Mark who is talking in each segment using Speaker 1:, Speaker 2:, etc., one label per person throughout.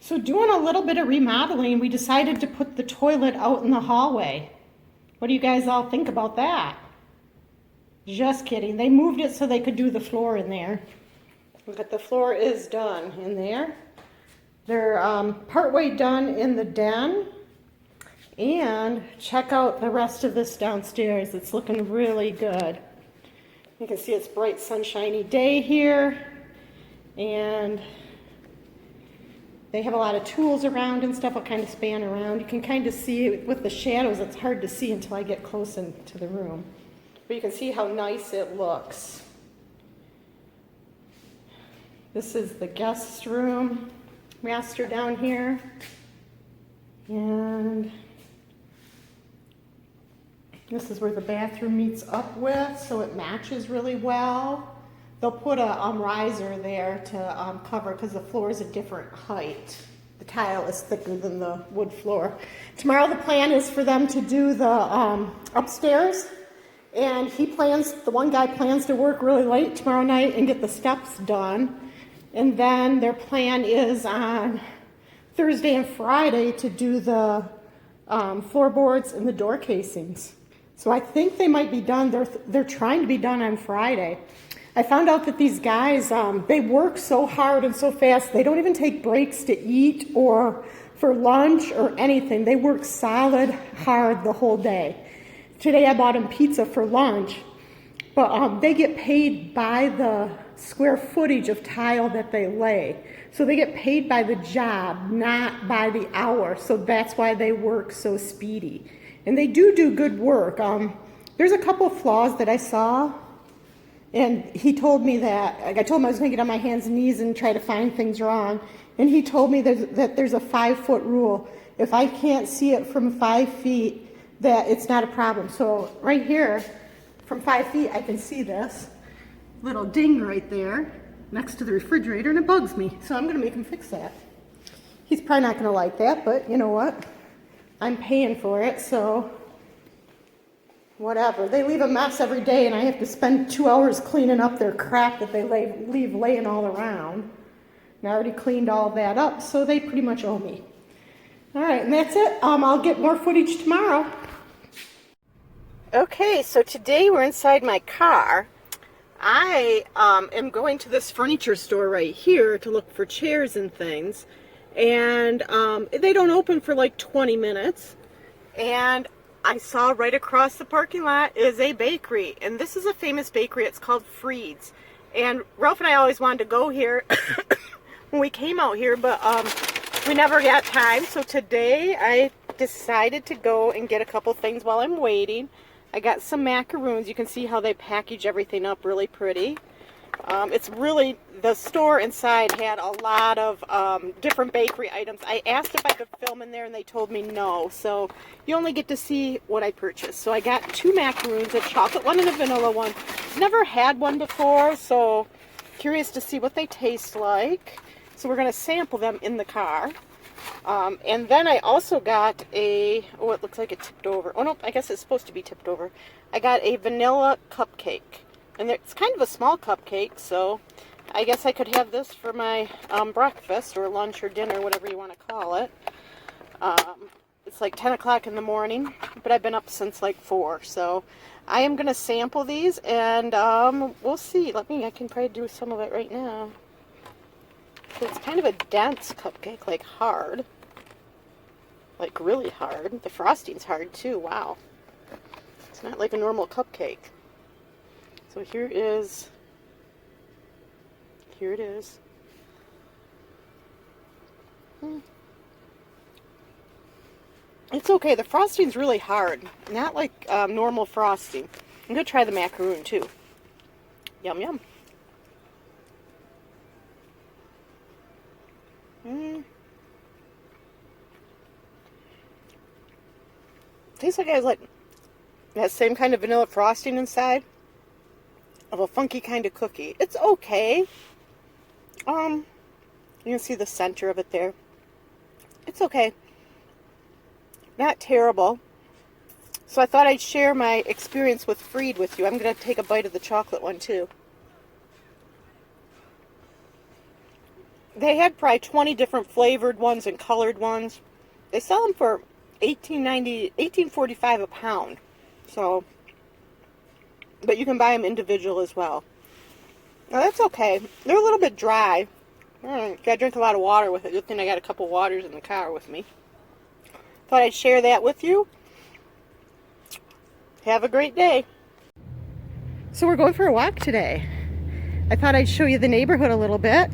Speaker 1: So doing a little bit of remodeling, we decided to put the toilet out in the hallway. What do you guys all think about that? Just kidding. They moved it so they could do the floor in there. But the floor is done in there. They're partway done in the den. And check out the rest of this downstairs. It's looking really good. You can see it's bright sunshiny day here. And they have a lot of tools around and stuff. I'll kind of span around. You can kind of see it with the shadows. It's hard to see until I get close into the room. But you can see how nice it looks. This is the guest room master down here. And this is where the bathroom meets up with, so it matches really well. They'll put a riser there to cover because the floor is a different height. The tile is thicker than the wood floor. Tomorrow the plan is for them to do the upstairs, and the one guy plans to work really late tomorrow night and get the steps done. And then their plan is on Thursday and Friday to do the floorboards and the door casings. So I think they might be done. They're trying to be done on Friday. I found out that these guys, they work so hard and so fast, they don't even take breaks to eat or for lunch or anything. They work solid hard the whole day. Today I bought them pizza for lunch, but they get paid by the square footage of tile that they lay. So they get paid by the job, not by the hour. So that's why they work so speedy. And they do good work. There's a couple flaws that I saw. And he told me that, I told him I was going to get on my hands and knees and try to find things wrong. And he told me that there's a 5-foot rule. If I can't see it from 5 feet, that it's not a problem. So right here, from 5 feet, I can see this little ding right there next to the refrigerator, and it bugs me. So I'm going to make him fix that. He's probably not going to like that, but you know what? I'm paying for it, so whatever. They leave a mess every day, and I have to spend 2 hours cleaning up their crap that they leave laying all around. And I already cleaned all that up, so they pretty much owe me. All right, and that's it. I'll get more footage tomorrow. Okay, so today we're inside my car. I am going to this furniture store right here to look for chairs and things. And they don't open for like 20 minutes. And I saw right across the parking lot is a bakery, and this is a famous bakery. It's called Freed's, and Ralph and I always wanted to go here when we came out here, but we never got time. So today I decided to go and get a couple things while I'm waiting. I got some macaroons. You can see how they package everything up really pretty. It's really, the store inside had a lot of different bakery items. I asked if I could film in there and they told me no, so you only get to see what I purchased. So I got 2 macaroons, a chocolate one and a vanilla one. Never had one before, so curious to see what they taste like. So we're going to sample them in the car. And then I also got it looks like it tipped over. Oh no, I guess it's supposed to be tipped over. I got a vanilla cupcake. And it's kind of a small cupcake, so I guess I could have this for my breakfast or lunch or dinner, whatever you want to call it. It's like 10 o'clock in the morning, but I've been up since like 4, so I am going to sample these, and we'll see. I can probably do some of it right now. So it's kind of a dense cupcake, like hard. Like really hard. The frosting's hard too, wow. It's not like a normal cupcake. So here it is. It's okay. The frosting's really hard. Not like normal frosting. I'm going to try the macaroon too. Yum, yum. Tastes like it has like that same kind of vanilla frosting inside of a funky kind of cookie. It's okay. You can see the center of it there. It's okay. Not terrible. So I thought I'd share my experience with Freed with you. I'm going to take a bite of the chocolate one too. They had probably 20 different flavored ones and colored ones. They sell them for $18.45 a pound. So, but you can buy them individual as well. Now that's okay. They're a little bit dry. Gotta drink a lot of water with it. Good thing I got a couple waters in the car with me. Thought I'd share that with you. Have a great day. So we're going for a walk today. I thought I'd show you the neighborhood a little bit.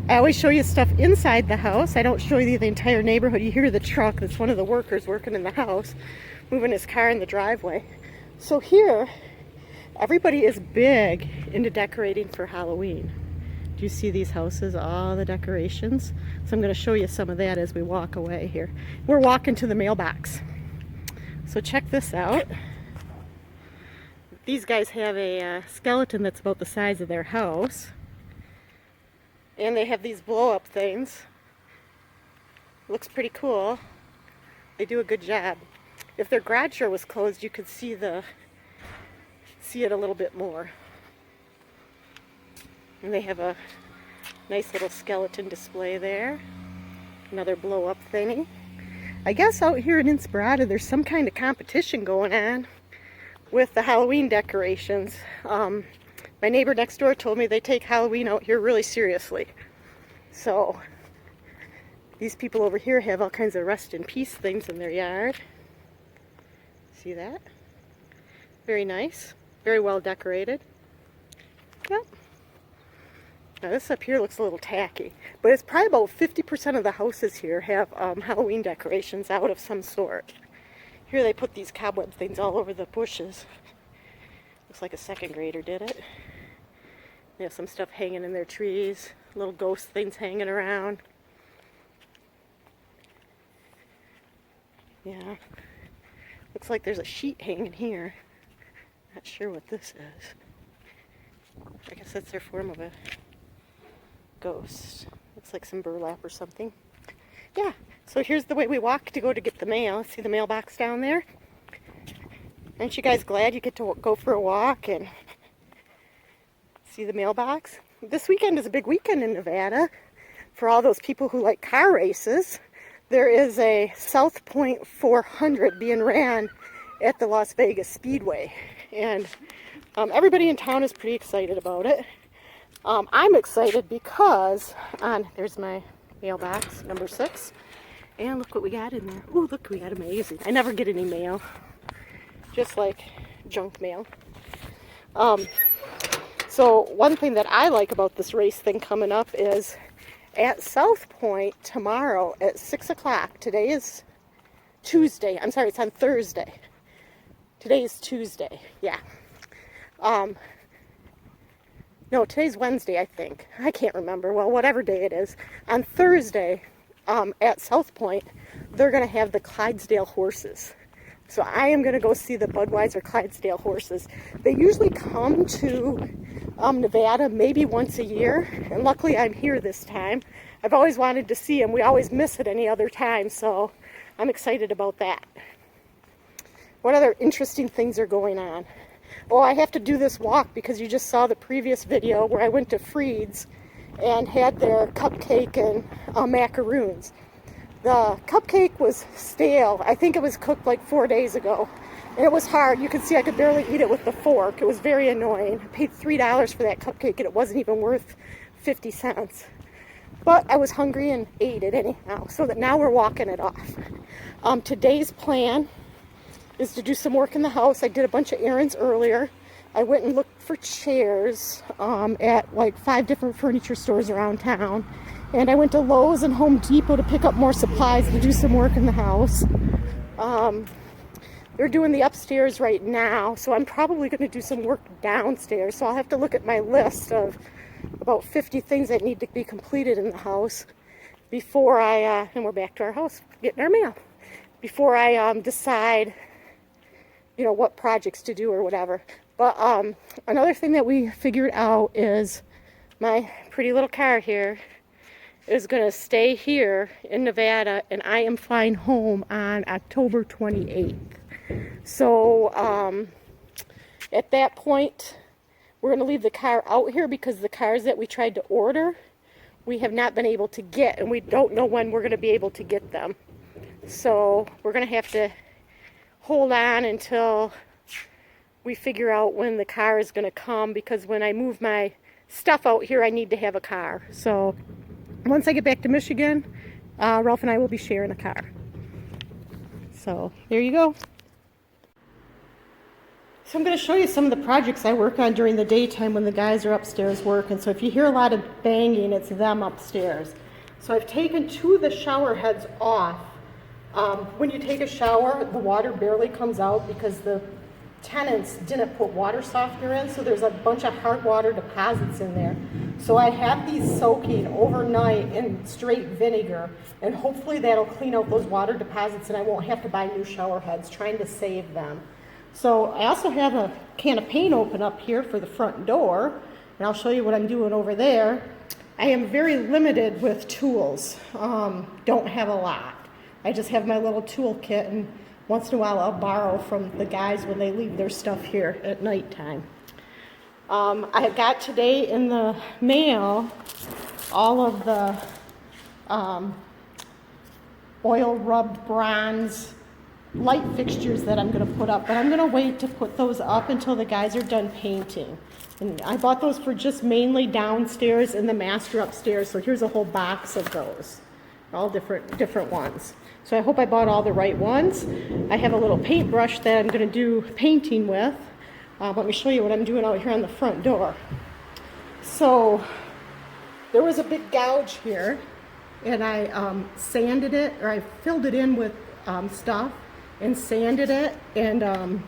Speaker 1: I always show you stuff inside the house. I don't show you the entire neighborhood. You hear the truck. That's one of the workers working in the house, moving his car in the driveway. So here, everybody is big into decorating for Halloween. Do you see these houses, all the decorations? So I'm going to show you some of that as we walk away here. We're walking to the mailbox. So check this out. These guys have a skeleton that's about the size of their house. And they have these blow-up things. Looks pretty cool. They do a good job. If their garage door was closed, you could see it a little bit more. And they have a nice little skeleton display there. Another blow-up thingy. I guess out here in Inspirada, there's some kind of competition going on with the Halloween decorations. My neighbor next door told me they take Halloween out here really seriously. So these people over here have all kinds of rest in peace things in their yard. See that? Very nice. Very well decorated. Yep. Now this up here looks a little tacky, but it's probably about 50% of the houses here have Halloween decorations out of some sort. Here they put these cobweb things all over the bushes. Looks like a second grader did it. They have some stuff hanging in their trees, little ghost things hanging around. Yeah, looks like there's a sheet hanging here. Not sure what this is. I guess that's their form of a ghost. Looks like some burlap or something. Yeah, so here's the way we walk to go to get the mail. See the mailbox down there? Aren't you guys glad you get to go for a walk and see the mailbox? This weekend is a big weekend in Nevada for all those people who like car races. There is a South Point 400 being ran at the Las Vegas Speedway, and everybody in town is pretty excited about it. I'm excited because there's my mailbox, number 6, and look what we got in there. Oh, look, we got amazing. I never get any mail, just like junk mail. So one thing that I like about this race thing coming up is at South Point tomorrow at 6 o'clock. Today is Tuesday. I'm sorry, it's on Thursday. Today is Tuesday. Yeah. No, today's Wednesday, I think. I can't remember. Well, whatever day it is. On Thursday, at South Point, they're going to have the Clydesdale horses. So I am going to go see the Budweiser Clydesdale horses. They usually come to Nevada maybe once a year, and luckily I'm here this time. I've always wanted to see them. We always miss it any other time, so I'm excited about that. What other interesting things are going on? Oh, I have to do this walk because you just saw the previous video where I went to Freed's and had their cupcake and macaroons. The cupcake was stale. I think it was cooked like 4 days ago. And it was hard. You could see I could barely eat it with the fork. It was very annoying. I paid $3 for that cupcake and it wasn't even worth 50 cents. But I was hungry and ate it anyhow. So that now we're walking it off. Today's plan is to do some work in the house. I did a bunch of errands earlier. I went and looked for chairs at like 5 different furniture stores around town. And I went to Lowe's and Home Depot to pick up more supplies to do some work in the house. They're doing the upstairs right now, so I'm probably going to do some work downstairs. So I'll have to look at my list of about 50 things that need to be completed in the house before I, and we're back to our house, getting our mail, before I decide, what projects to do or whatever. But another thing that we figured out is my pretty little car here is going to stay here in Nevada, and I am flying home on October 28th. So at that point, we're going to leave the car out here because the cars that we tried to order we have not been able to get, and we don't know when we're going to be able to get them. So we're going to have to hold on until we figure out when the car is going to come, because when I move my stuff out here, I need to have a car. So once I get back to Michigan, Ralph and I will be sharing a car. So there you go. So I'm going to show you some of the projects I work on during the daytime when the guys are upstairs working. So if you hear a lot of banging, it's them upstairs. So I've taken 2 of the shower heads off. When you take a shower, the water barely comes out because the tenants didn't put water softener in, so there's a bunch of hard water deposits in there. So I have these soaking overnight in straight vinegar, and hopefully that'll clean out those water deposits and I won't have to buy new shower heads, trying to save them. So I also have a can of paint open up here for the front door, and I'll show you what I'm doing over there. I am very limited with tools, don't have a lot. I just have my little tool kit, and once in a while I'll borrow from the guys when they leave their stuff here at nighttime. I got today in the mail all of the oil rubbed bronze light fixtures that I'm going to put up, but I'm going to wait to put those up until the guys are done painting. And I bought those for just mainly downstairs and the master upstairs, so here's a whole box of those, all different ones. So I hope I bought all the right ones. I have a little paintbrush that I'm going to do painting with. Let me show you what I'm doing out here on the front door. So there was a big gouge here, and I sanded it, or I filled it in with stuff and sanded it, and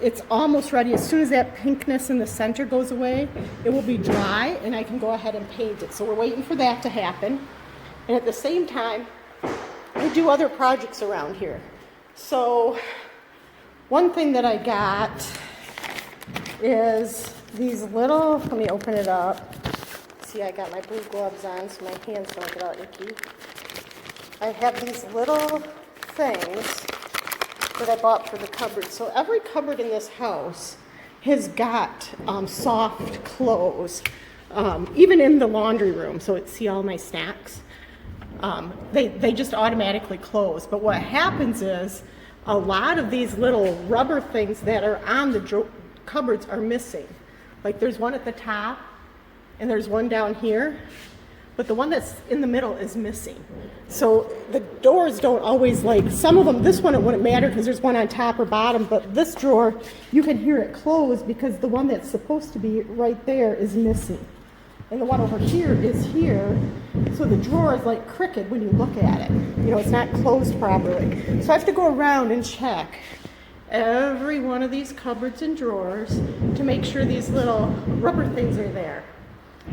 Speaker 1: it's almost ready. As soon as that pinkness in the center goes away, it will be dry and I can go ahead and paint it. So we're waiting for that to happen. And at the same time, I do other projects around here. So one thing that I got is these little, let me open it up. See, I got my blue gloves on so my hands don't get all icky. I have these little things that I bought for the cupboard. So every cupboard in this house has got soft clothes, even in the laundry room. So see all my snacks. They just automatically close. But what happens is a lot of these little rubber things that are on the cupboards are missing. Like there's one at the top and there's one down here, but the one that's in the middle is missing. So the doors don't always, like some of them, this one it wouldn't matter because there's one on top or bottom, but this drawer, you can hear it close because the one that's supposed to be right there is missing. And the one over here is here, so the drawer is like crooked when you look at it. You know, it's not closed properly. So I have to go around and check every one of these cupboards and drawers to make sure these little rubber things are there.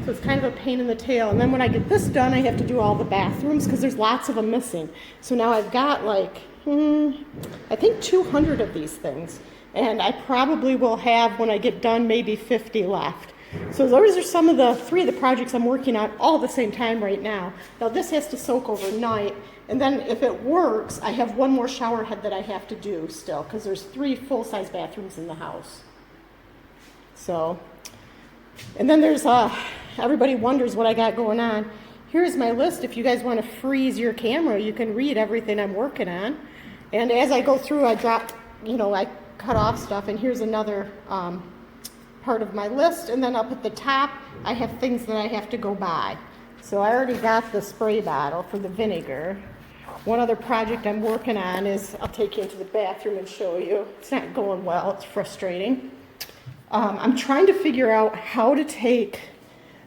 Speaker 1: So it's kind of a pain in the tail. And then when I get this done, I have to do all the bathrooms because there's lots of them missing. So now I've got like, I think 200 of these things. And I probably will have, when I get done, maybe 50 left. So those are some of the 3 of the projects I'm working on all at the same time right now. Now this has to soak overnight, and then if it works, I have one more shower head that I have to do still, because there's 3 full-size bathrooms in the house. So, and then there's, everybody wonders what I got going on. Here's my list. If you guys want to freeze your camera, you can read everything I'm working on. And as I go through, I drop, I cut off stuff, and here's another part of my list, and then up at the top I have things that I have to go buy. So I already got the spray bottle for the vinegar. One other project I'm working on is, I'll take you into the bathroom and show you. It's not going well, it's frustrating. I'm trying to figure out how to take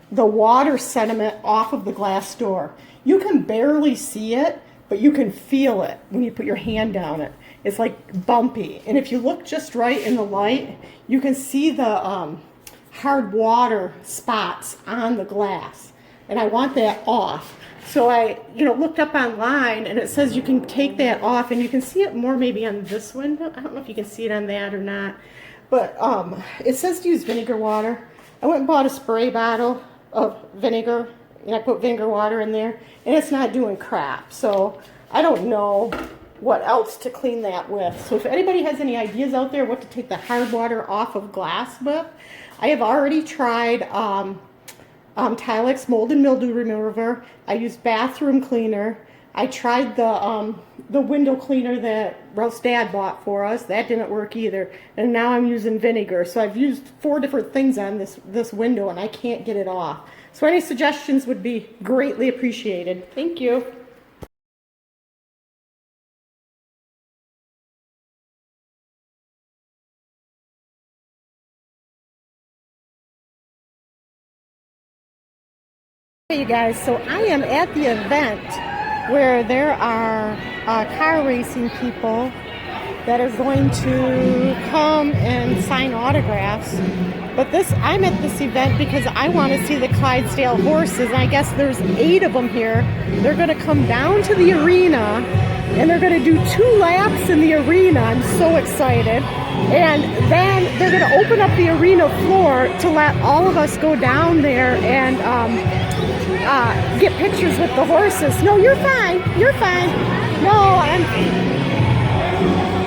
Speaker 1: the water sediment off of the glass door. You can barely see it, but you can feel it when you put your hand down it. It's like bumpy. And if you look just right in the light, you can see the hard water spots on the glass. And I want that off. So I looked up online, and it says you can take that off, and you can see it more maybe on this window. I don't know if you can see it on that or not. But it says to use vinegar water. I went and bought a spray bottle of vinegar, and I put vinegar water in there, and it's not doing crap. So I don't know what else to clean that with. So if anybody has any ideas out there what to take the hard water off of glass with, I have already tried Tilex mold and mildew remover. I used bathroom cleaner. I tried the window cleaner that Ralph's dad bought for us. That didn't work either. And now I'm using vinegar. So I've used 4 different things on this window and I can't get it off. So any suggestions would be greatly appreciated. Thank you. Hey you guys, so I am at the event where there are car racing people that are going to come and sign autographs. But I'm at this event because I want to see the Clydesdale horses, and I guess there's 8 of them here. They're going to come down to the arena and they're going to do 2 laps in the arena. I'm so excited. And then they're going to open up the arena floor to let all of us go down there and get pictures with the horses. No, you're fine. You're fine. No,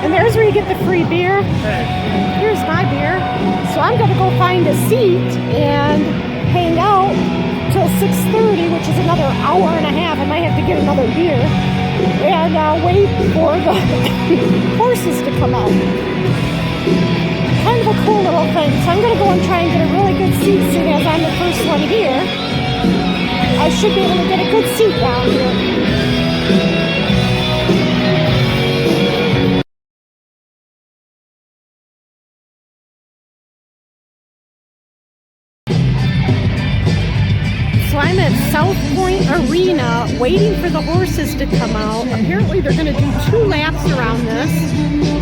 Speaker 1: and there's where you get the free beer. Here's my beer. So I'm going to go find a seat and hang out till 6:30, which is another hour and a half. I might have to get another beer and wait for the horses to come out. Kind of a cool little thing. So I'm going to go and try and get a really good seat, seeing as I'm the first one here. I should be able to get a good seat down here. So I'm at South Point Arena waiting for the horses to come out. Apparently they're going to do 2 laps around this.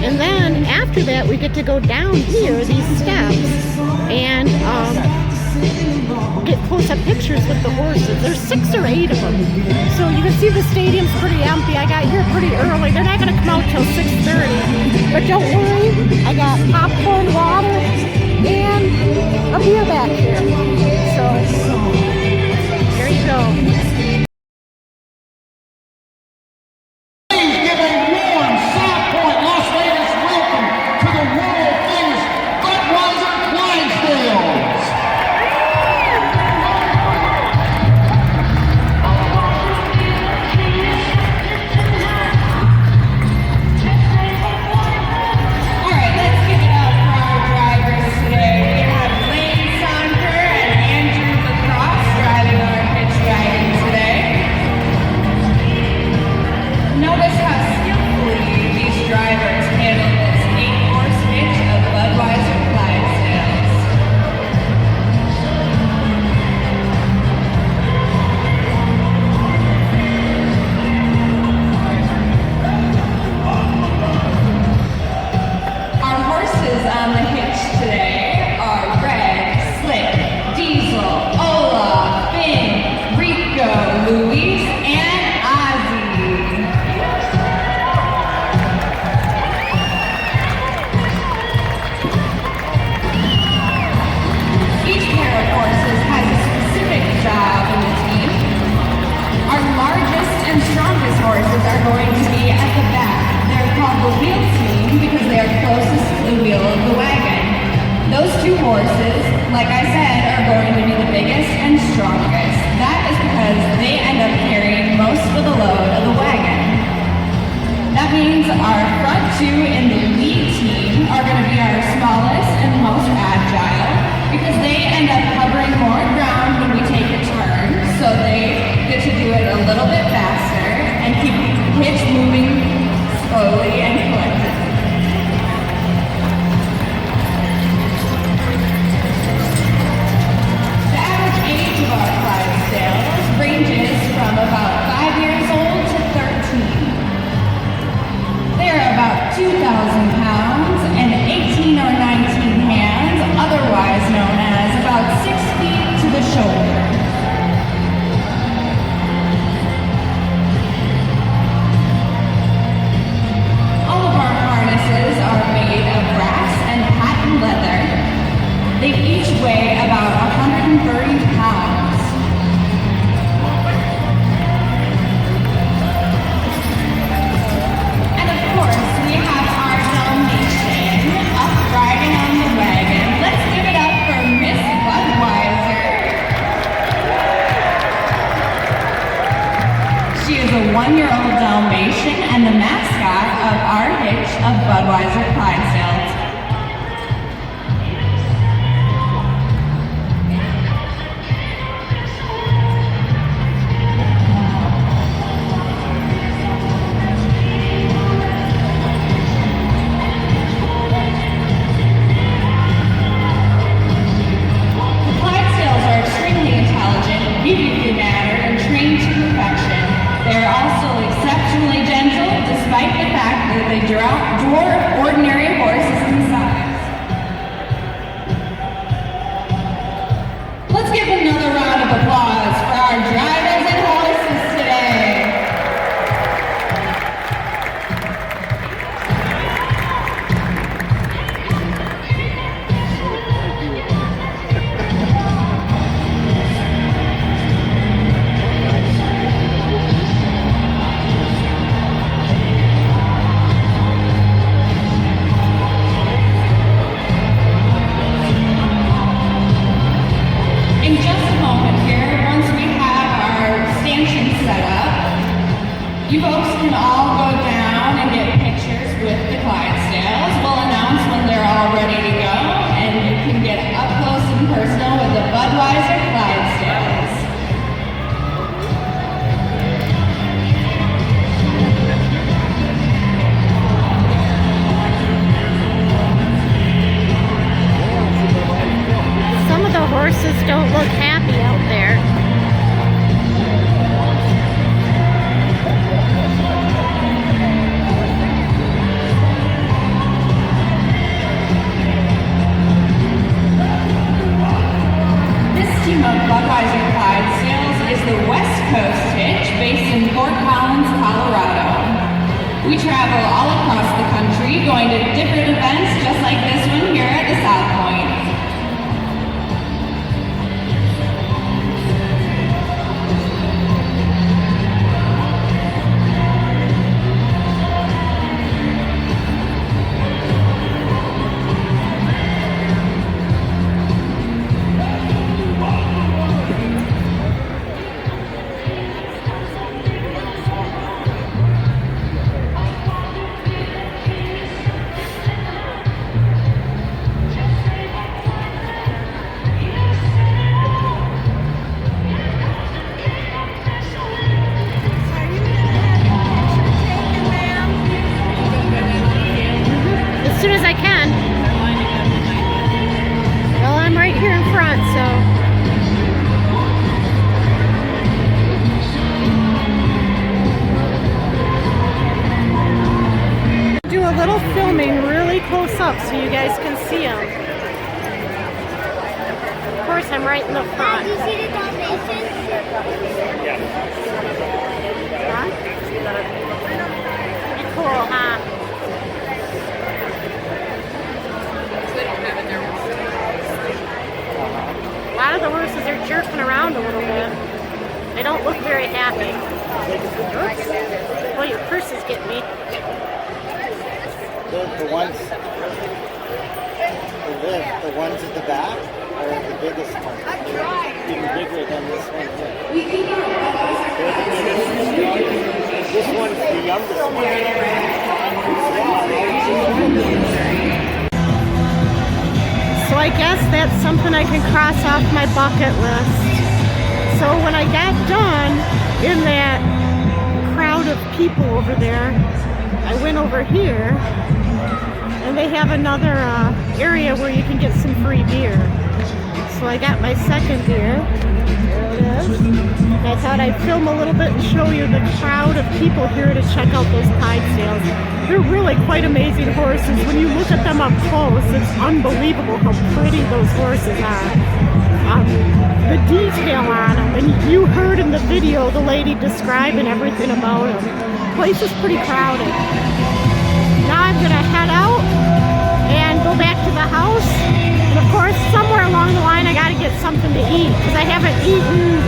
Speaker 1: And then after that we get to go down here, these steps, and get close-up pictures with the horses. There's 6 or 8 of them. So you can see the stadium's pretty empty. I got here pretty early. They're not going to come out till 6:30. But don't worry, I got popcorn, water, and a beer back here. So there you go.
Speaker 2: Like I said, are going to be the biggest and strongest. That is because they end up carrying most of the load of the wagon. That means our front 2 in the lead team are going to be our smallest and most agile because they end up covering more ground when we take a turn, so they get to do it a little bit faster and keep the hitch moving slowly and collected. Ranges from about 5 years old to 13. They're about 2,000 pounds and 18 or 19 hands, otherwise known as about 6 feet to the 1-year-old Dalmatian and the mascot of our hitch of Budweiser Clydesdales. Beautifully mannered and trained to perfection. They are also exceptionally gentle, despite the fact that they dwarf ordinary horses in size. Let's give another round of applause for our drivers and horses today. In just a moment here, once we have our stanchion set up, you folks can all go down and get pictures with the Clydesdales. We'll announce when they're all ready to go, and you can get up close and personal with the Budweiser Clydesdales.
Speaker 3: Some of the horses don't look happy out there.
Speaker 2: This team of Budweiser Clydesdales is the West Coast Hitch based in Fort Collins, Colorado. We travel all across the country going to different events just like this one here at the South Point.
Speaker 3: As soon as I can. Well, I'm right here in front, so.
Speaker 1: Do a little filming really close up so you guys can see them.
Speaker 3: Of course, I'm right in the front.
Speaker 4: Did you see the Dalmatians?
Speaker 3: Huh? Pretty cool, huh? A lot of the horses are jerking around a little bit. They don't look very happy. Oops. Boy, your purse is getting me.
Speaker 5: The ones the ones at the back are the biggest ones. They're even bigger than this one here. They're the biggest. This one's the youngest one.
Speaker 1: So I guess that's something I can cross off my bucket list. So when I got done in that crowd of people over there, I went over here and they have another area where you can get some free beer. So I got my second beer. There it is. And I thought I'd film a little bit and show you the crowd of people here to check out those Clydesdales. They're really quite amazing horses. When you look at them up close, it's unbelievable how pretty those horses are. The detail on them, and you heard in the video the lady describing everything about them. The place is pretty crowded. Now I'm gonna head out and go back to the house. And of course, somewhere along the line, I gotta get something to eat because I haven't eaten